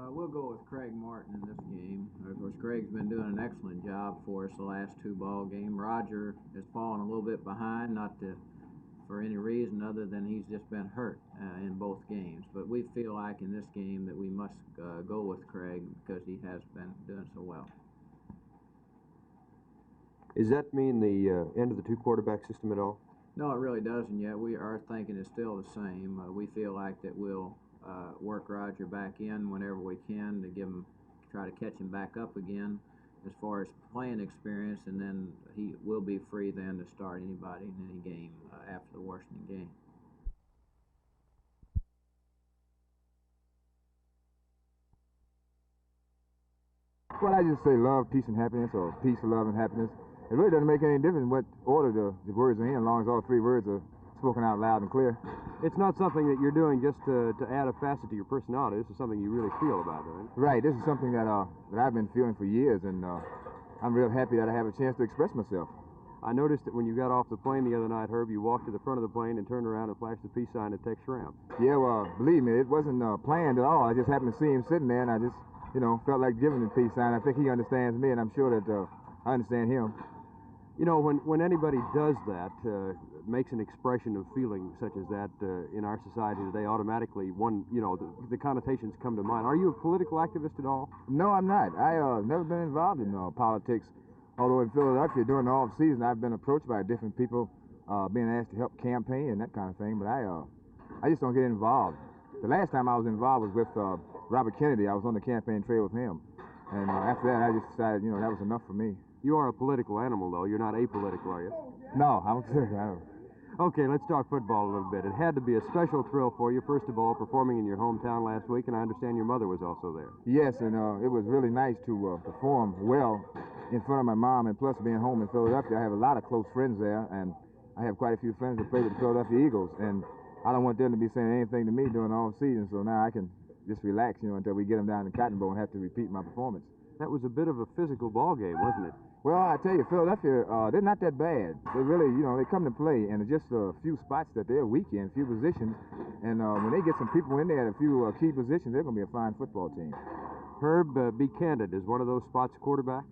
We'll go with Craig Morton in this game. Of course, Craig's been doing an excellent job for us the last two ball games. Roger has fallen a little bit behind, for any reason other than he's just been hurt in both games. But we feel like in this game that we must go with Craig because he has been doing so well. Does that mean the end of the two-quarterback system at all? No, it really doesn't yet. Our thinking is still the same. We feel like that we'll work Roger back in whenever we can to try to catch him back up again as far as playing experience, and then he will be free then to start anybody in any game after the Washington game. Well, I just say love, peace, and happiness, or peace, love, and happiness. It really doesn't make any difference what order the words are in, as long as all three words are spoken out loud and clear. It's not something that you're doing just to add a facet to your personality. This is something you really feel about, right? Right. This is something that I've been feeling for years, and I'm real happy that I have a chance to express myself. I noticed that when you got off the plane the other night, Herb, you walked to the front of the plane and turned around and flashed the peace sign to Tex Schramm. Yeah, well, believe me, it wasn't planned at all. I just happened to see him sitting there, and I just, felt like giving him the peace sign. I think he understands me, and I'm sure that I understand him. You know, when anybody does that, makes an expression of feeling such as that in our society today, automatically the connotations come to mind. Are you a political activist at all? No, I'm not. I've never been involved in politics. Although in Philadelphia during the off season, I've been approached by different people being asked to help campaign and that kind of thing. But I just don't get involved. The last time I was involved was with Robert Kennedy. I was on the campaign trail with him, and after that, I just decided that was enough for me. You are a political animal, though. You're not apolitical, are you? No, I'm sure. I don't. Okay, let's talk football a little bit. It had to be a special thrill for you, first of all, performing in your hometown last week, and I understand your mother was also there. Yes, and it was really nice to perform well in front of my mom, and plus being home in Philadelphia, I have a lot of close friends there, and I have quite a few friends that play with the Philadelphia Eagles, and I don't want them to be saying anything to me during the off season, so now I can just relax, until we get them down to Cotton Bowl and have to repeat my performance. That was a bit of a physical ball game, wasn't it? Well, I tell you, Philadelphia, they're not that bad. They really, they come to play, and it's just a few spots that they're weak in, a few positions. And when they get some people in there at a few key positions, they're going to be a fine football team. Herb, be candid. Is one of those spots quarterback?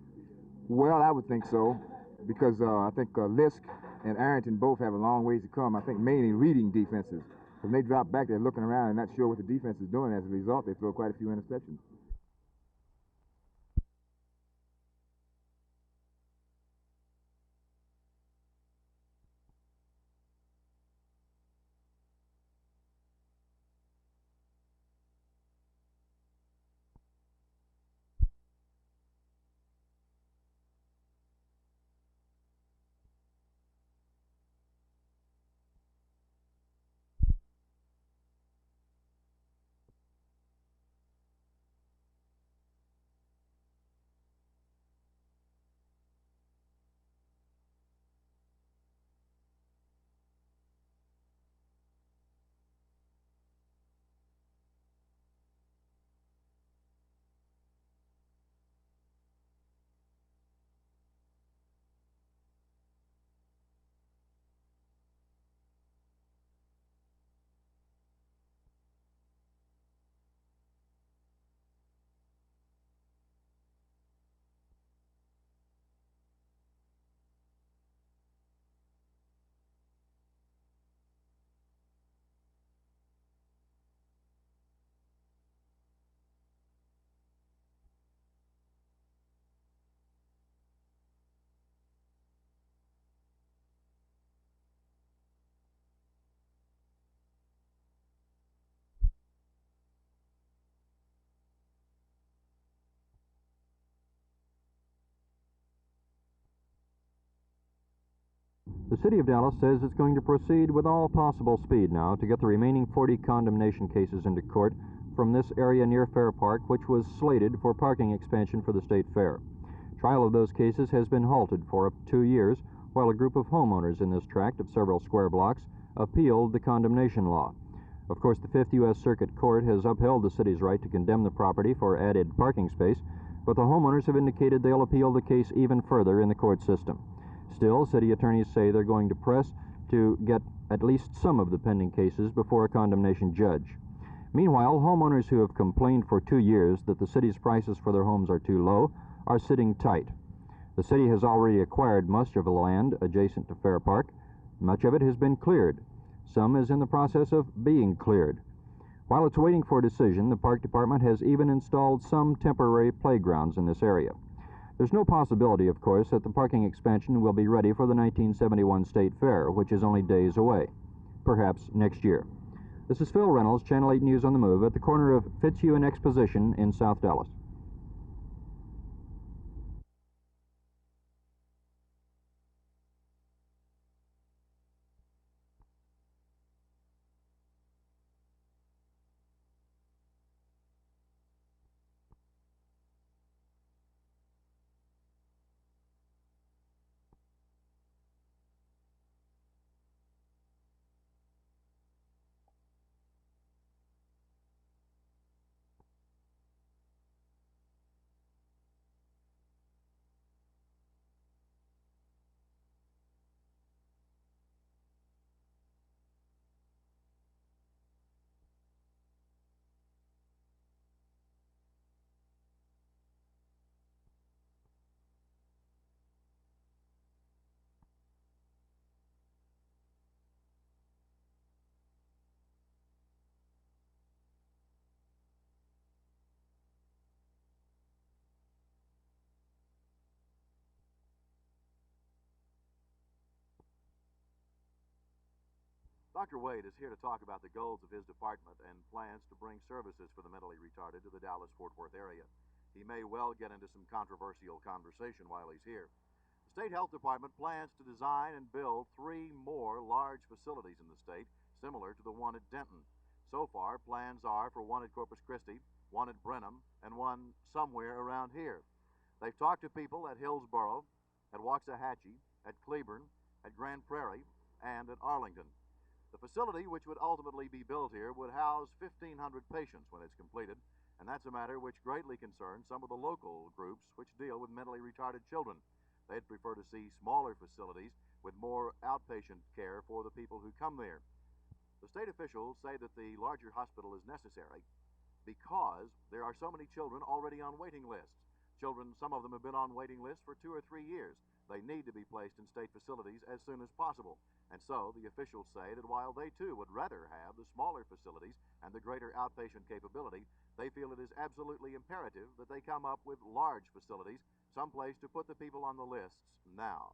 Well, I would think so, because I think Lisk and Arrington both have a long ways to come. I think mainly reading defenses. When they drop back, they're looking around and not sure what the defense is doing. As a result, they throw quite a few interceptions. The City of Dallas says it's going to proceed with all possible speed now to get the remaining 40 condemnation cases into court from this area near Fair Park, which was slated for parking expansion for the State Fair. Trial of those cases has been halted for up to 2 years, while a group of homeowners in this tract of several square blocks appealed the condemnation law. Of course, the 5th U.S. Circuit Court has upheld the city's right to condemn the property for added parking space, but the homeowners have indicated they'll appeal the case even further in the court system. Still, city attorneys say they're going to press to get at least some of the pending cases before a condemnation judge. Meanwhile, homeowners who have complained for 2 years that the city's prices for their homes are too low are sitting tight. The city has already acquired much of the land adjacent to Fair Park. Much of it has been cleared. Some is in the process of being cleared. While it's waiting for a decision, the Park Department has even installed some temporary playgrounds in this area. There's no possibility, of course, that the parking expansion will be ready for the 1971 State Fair, which is only days away. Perhaps next year. This is Phil Reynolds, Channel 8 News on the Move, at the corner of Fitzhugh and Exposition in South Dallas. Dr. Wade is here to talk about the goals of his department and plans to bring services for the mentally retarded to the Dallas-Fort Worth area. He may well get into some controversial conversation while he's here. The State Health Department plans to design and build 3 more large facilities in the state, similar to the one at Denton. So far, plans are for one at Corpus Christi, one at Brenham, and one somewhere around here. They've talked to people at Hillsborough, at Waxahachie, at Cleburne, at Grand Prairie, and at Arlington. The facility, which would ultimately be built here, would house 1,500 patients when it's completed, and that's a matter which greatly concerns some of the local groups which deal with mentally retarded children. They'd prefer to see smaller facilities with more outpatient care for the people who come there. The state officials say that the larger hospital is necessary because there are so many children already on waiting lists. Children, some of them have been on waiting lists for 2 or 3 years. They need to be placed in state facilities as soon as possible. And so the officials say that while they too would rather have the smaller facilities and the greater outpatient capability, they feel it is absolutely imperative that they come up with large facilities, someplace to put the people on the lists now.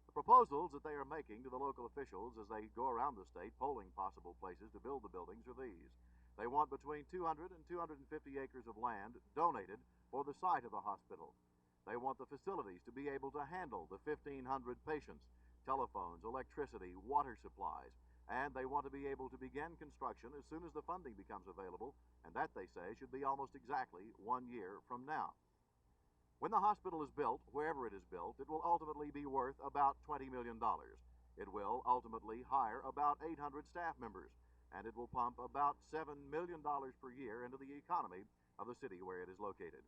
The proposals that they are making to the local officials as they go around the state polling possible places to build the buildings are these. They want between 200 and 250 acres of land donated for the site of the hospital. They want the facilities to be able to handle the 1,500 patients, telephones, electricity, water supplies, and they want to be able to begin construction as soon as the funding becomes available, and that, they say, should be almost exactly 1 year from now. When the hospital is built, wherever it is built, it will ultimately be worth about $20 million. It will ultimately hire about 800 staff members, and it will pump about $7 million per year into the economy of the city where it is located.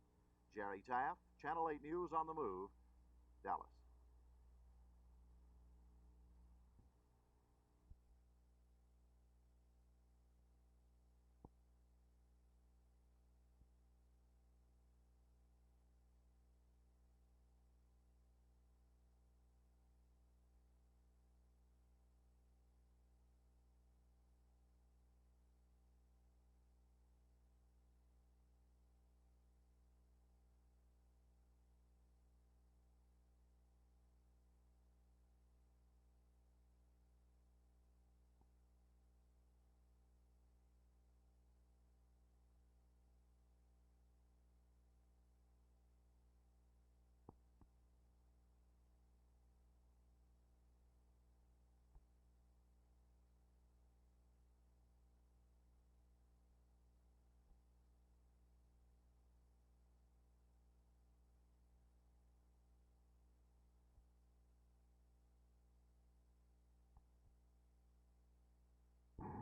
Jerry Taft, Channel 8 News on the Move, Dallas.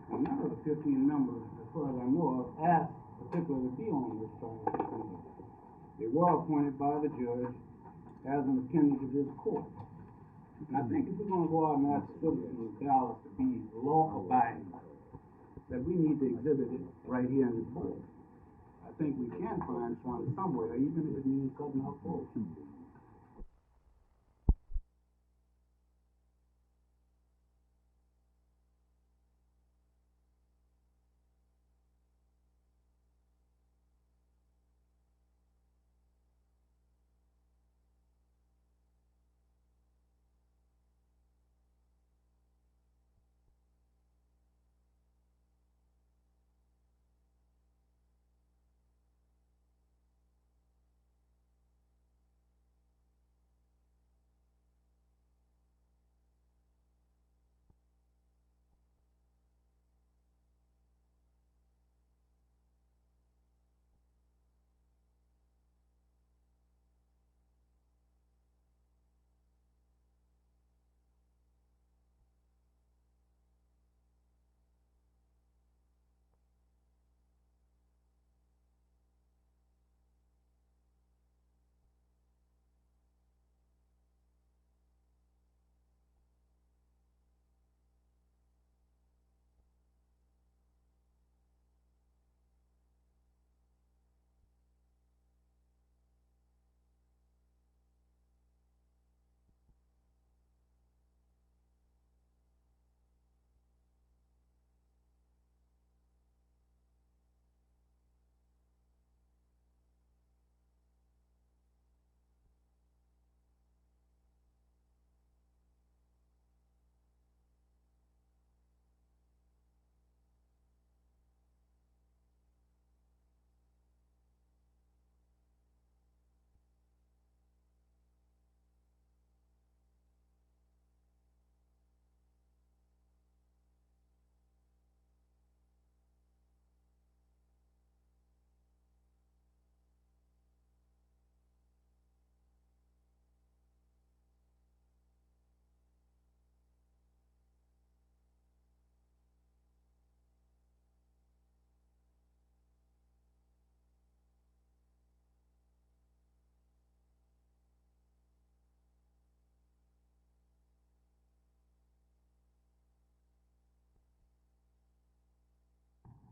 Well, none of the 15 members, as far as I know, have asked particularly to be on this trial committee. They were appointed by the judge as an appendage of this court. And I think if we're going to go out and ask citizens of Dallas to be law-abiding, that we need to exhibit it right here in this board. I think we can find one somewhere, even if it means cutting out folks.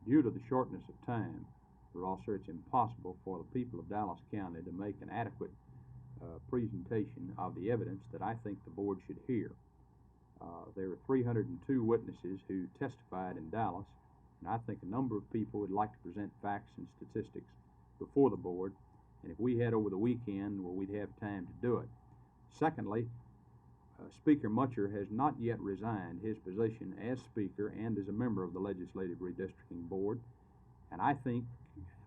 Due to the shortness of time, Roger, it's impossible for the people of Dallas County to make an adequate presentation of the evidence that I think the board should hear. There were 302 witnesses who testified in Dallas, and I think a number of people would like to present facts and statistics before the board, and if we had over the weekend, well, we'd have time to do it. Secondly, Speaker Mutscher has not yet resigned his position as Speaker and as a member of the Legislative Redistricting Board, and I think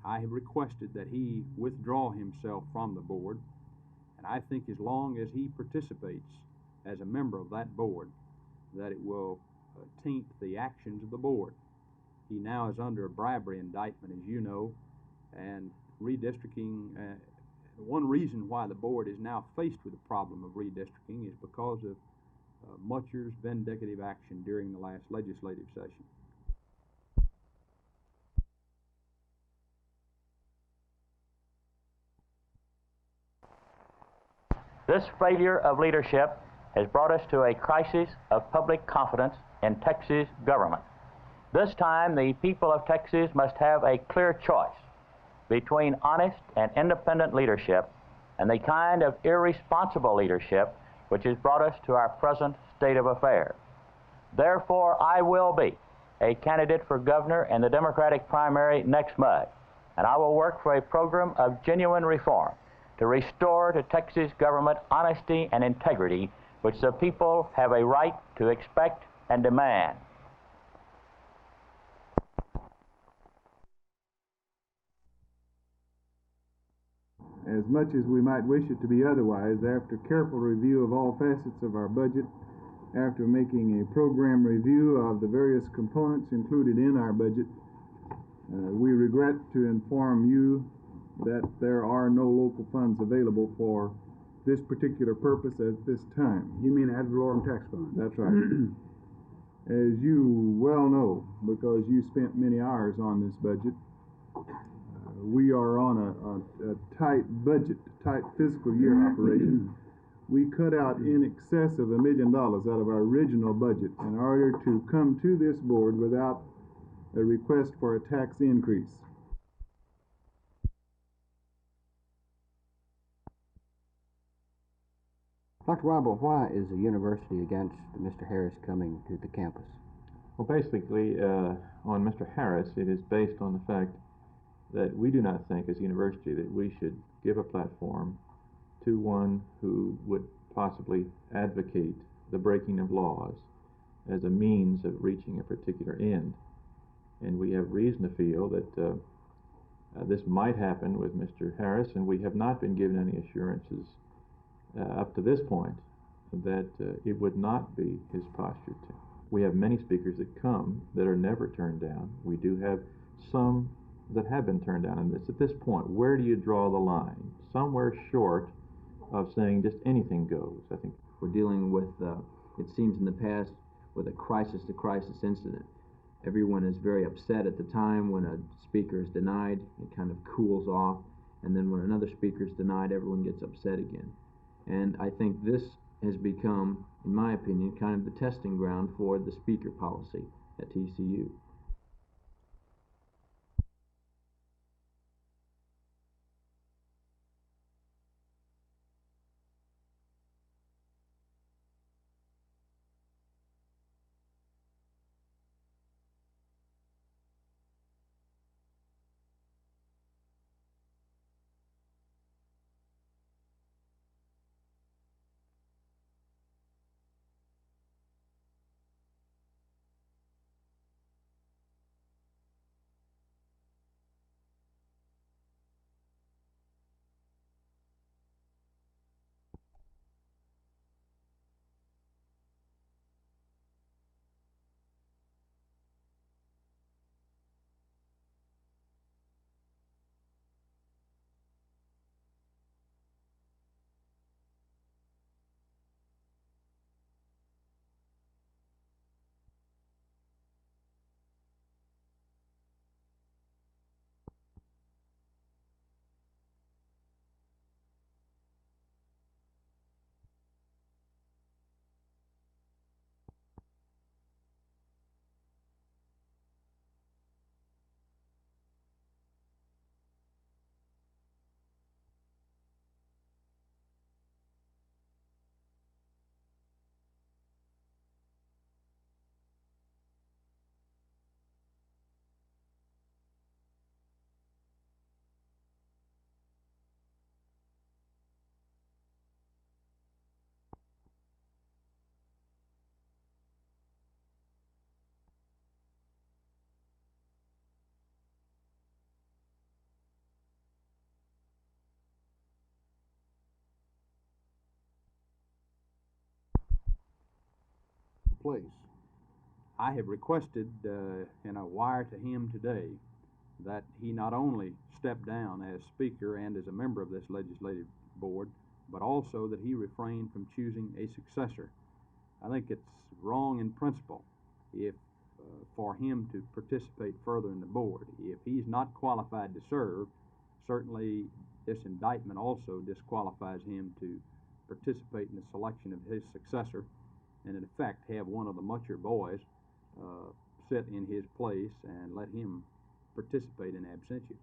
I have requested that he withdraw himself from the board, and I think as long as he participates as a member of that board, that it will taint the actions of the board. He now is under a bribery indictment, as you know, and redistricting, one reason why the board is now faced with the problem of redistricting is because of Mutscher's vindicative action during the last legislative session. This failure of leadership has brought us to a crisis of public confidence in Texas government. This time, the people of Texas must have a clear choice between honest and independent leadership and the kind of irresponsible leadership which has brought us to our present state of affairs. Therefore, I will be a candidate for governor in the Democratic primary next month, and I will work for a program of genuine reform to restore to Texas government honesty and integrity which the people have a right to expect and demand. As much as we might wish it to be otherwise, after careful review of all facets of our budget, after making a program review of the various components included in our budget, we regret to inform you that there are no local funds available for this particular purpose at this time. You mean ad valorem tax fund? That's right. As you well know, because you spent many hours on this budget, we are on a tight budget, tight fiscal year operation. We cut out in excess of $1 million out of our original budget in order to come to this board without a request for a tax increase. Dr. Wible, why is the university against Mr. Harris coming to the campus? Well, basically, on Mr. Harris, it is based on the fact that we do not think as a university that we should give a platform to one who would possibly advocate the breaking of laws as a means of reaching a particular end. And we have reason to feel that this might happen with Mr. Harris, and we have not been given any assurances up to this point that it would not be his posture. We have many speakers that come that are never turned down. We do have some that have been turned down, and it's at this point, where do you draw the line? Somewhere short of saying just anything goes, I think. We're dealing with, it seems in the past, with a crisis-to-crisis incident. Everyone is very upset at the time when a speaker is denied. It kind of cools off, and then when another speaker is denied, everyone gets upset again. And I think this has become, in my opinion, kind of the testing ground for the speaker policy at TCU. Place. I have requested in a wire to him today that he not only step down as speaker and as a member of this legislative board, but also that he refrain from choosing a successor. I think it's wrong in principle if for him to participate further in the board. If he's not qualified to serve, certainly this indictment also disqualifies him to participate in the selection of his successor, and in effect have one of the Mutscher boys sit in his place and let him participate in absentia.